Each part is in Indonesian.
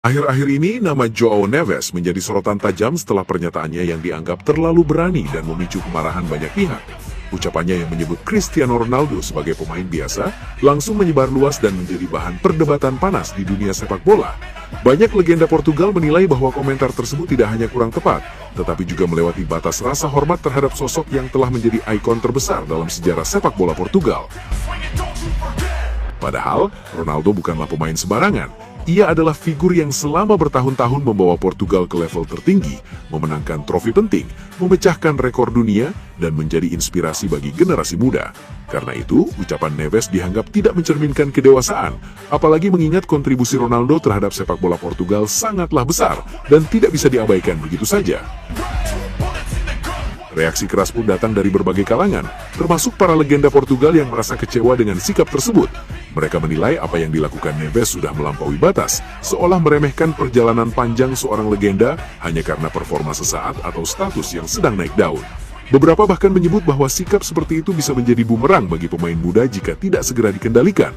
Akhir-akhir ini, nama Joao Neves menjadi sorotan tajam setelah pernyataannya yang dianggap terlalu berani dan memicu kemarahan banyak pihak. Ucapannya yang menyebut Cristiano Ronaldo sebagai pemain biasa langsung menyebar luas dan menjadi bahan perdebatan panas di dunia sepak bola. Banyak legenda Portugal menilai bahwa komentar tersebut tidak hanya kurang tepat, tetapi juga melewati batas rasa hormat terhadap sosok yang telah menjadi ikon terbesar dalam sejarah sepak bola Portugal. Padahal, Ronaldo bukanlah pemain sembarangan. Ia adalah figur yang selama bertahun-tahun membawa Portugal ke level tertinggi, memenangkan trofi penting, memecahkan rekor dunia, dan menjadi inspirasi bagi generasi muda. Karena itu, ucapan Neves dianggap tidak mencerminkan kedewasaan, apalagi mengingat kontribusi Ronaldo terhadap sepak bola Portugal sangatlah besar dan tidak bisa diabaikan begitu saja. Reaksi keras pun datang dari berbagai kalangan, termasuk para legenda Portugal yang merasa kecewa dengan sikap tersebut. Mereka menilai apa yang dilakukan Neves sudah melampaui batas, seolah meremehkan perjalanan panjang seorang legenda hanya karena performa sesaat atau status yang sedang naik daun. Beberapa bahkan menyebut bahwa sikap seperti itu bisa menjadi bumerang bagi pemain muda jika tidak segera dikendalikan.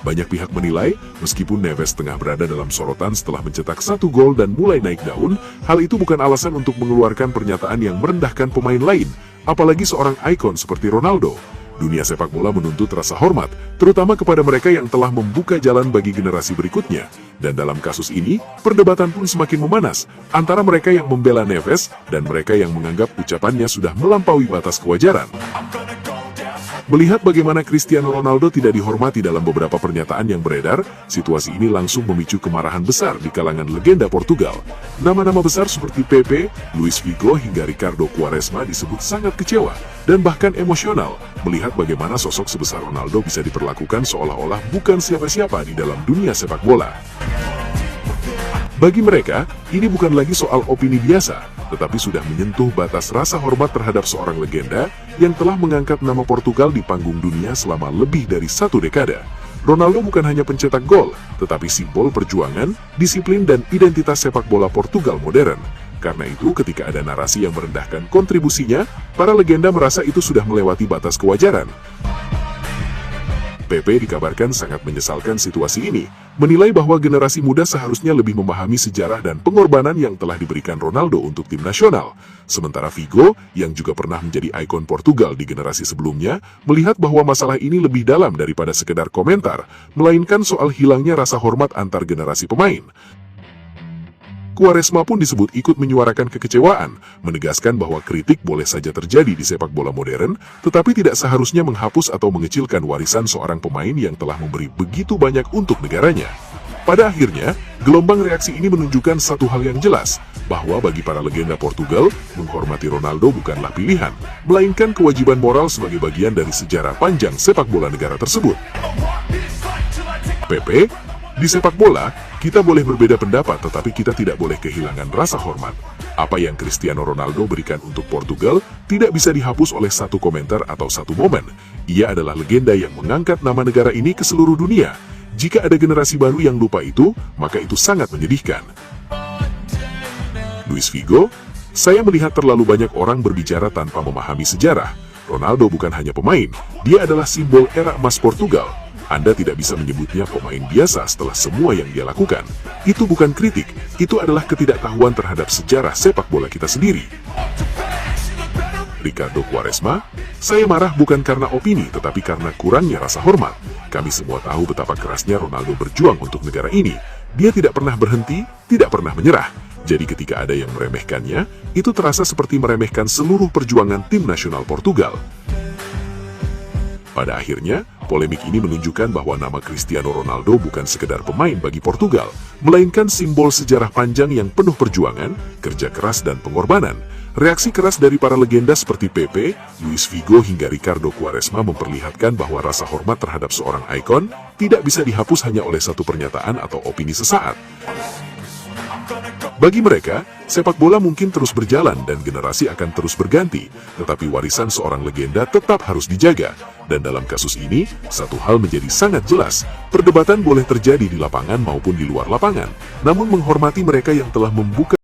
Banyak pihak menilai, meskipun Neves tengah berada dalam sorotan setelah mencetak 1 gol dan mulai naik daun, hal itu bukan alasan untuk mengeluarkan pernyataan yang merendahkan pemain lain, apalagi seorang ikon seperti Ronaldo. Dunia sepak bola menuntut rasa hormat, terutama kepada mereka yang telah membuka jalan bagi generasi berikutnya. Dan dalam kasus ini, perdebatan pun semakin memanas, antara mereka yang membela Neves dan mereka yang menganggap ucapannya sudah melampaui batas kewajaran. Melihat bagaimana Cristiano Ronaldo tidak dihormati dalam beberapa pernyataan yang beredar, situasi ini langsung memicu kemarahan besar di kalangan legenda Portugal. Nama-nama besar seperti Pepe, Luis Figo hingga Ricardo Quaresma disebut sangat kecewa dan bahkan emosional melihat bagaimana sosok sebesar Ronaldo bisa diperlakukan seolah-olah bukan siapa-siapa di dalam dunia sepak bola. Bagi mereka, ini bukan lagi soal opini biasa, tetapi sudah menyentuh batas rasa hormat terhadap seorang legenda yang telah mengangkat nama Portugal di panggung dunia selama lebih dari 1 dekade. Ronaldo bukan hanya pencetak gol, tetapi simbol perjuangan, disiplin, dan identitas sepak bola Portugal modern. Karena itu, ketika ada narasi yang merendahkan kontribusinya, para legenda merasa itu sudah melewati batas kewajaran. Pepe dikabarkan sangat menyesalkan situasi ini, menilai bahwa generasi muda seharusnya lebih memahami sejarah dan pengorbanan yang telah diberikan Ronaldo untuk tim nasional. Sementara Figo, yang juga pernah menjadi ikon Portugal di generasi sebelumnya, melihat bahwa masalah ini lebih dalam daripada sekedar komentar, melainkan soal hilangnya rasa hormat antar generasi pemain. Quaresma pun disebut ikut menyuarakan kekecewaan, menegaskan bahwa kritik boleh saja terjadi di sepak bola modern, tetapi tidak seharusnya menghapus atau mengecilkan warisan seorang pemain yang telah memberi begitu banyak untuk negaranya. Pada akhirnya, gelombang reaksi ini menunjukkan satu hal yang jelas, bahwa bagi para legenda Portugal, menghormati Ronaldo bukanlah pilihan, melainkan kewajiban moral sebagai bagian dari sejarah panjang sepak bola negara tersebut. Pepe, di sepak bola, kita boleh berbeda pendapat tetapi kita tidak boleh kehilangan rasa hormat. Apa yang Cristiano Ronaldo berikan untuk Portugal tidak bisa dihapus oleh satu komentar atau satu momen. Ia adalah legenda yang mengangkat nama negara ini ke seluruh dunia. Jika ada generasi baru yang lupa itu, maka itu sangat menyedihkan. Luis Figo, saya melihat terlalu banyak orang berbicara tanpa memahami sejarah. Ronaldo bukan hanya pemain, dia adalah simbol era emas Portugal. Anda tidak bisa menyebutnya pemain biasa setelah semua yang dia lakukan. Itu bukan kritik, itu adalah ketidaktahuan terhadap sejarah sepak bola kita sendiri. Ricardo Quaresma, saya marah bukan karena opini, tetapi karena kurangnya rasa hormat. Kami semua tahu betapa kerasnya Ronaldo berjuang untuk negara ini. Dia tidak pernah berhenti, tidak pernah menyerah. Jadi ketika ada yang meremehkannya, itu terasa seperti meremehkan seluruh perjuangan tim nasional Portugal. Pada akhirnya, polemik ini menunjukkan bahwa nama Cristiano Ronaldo bukan sekedar pemain bagi Portugal, melainkan simbol sejarah panjang yang penuh perjuangan, kerja keras, dan pengorbanan. Reaksi keras dari para legenda seperti Pepe, Luis Figo, hingga Ricardo Quaresma memperlihatkan bahwa rasa hormat terhadap seorang ikon tidak bisa dihapus hanya oleh satu pernyataan atau opini sesaat. Bagi mereka, sepak bola mungkin terus berjalan dan generasi akan terus berganti, tetapi warisan seorang legenda tetap harus dijaga. Dan dalam kasus ini, satu hal menjadi sangat jelas, perdebatan boleh terjadi di lapangan maupun di luar lapangan, namun menghormati mereka yang telah membuka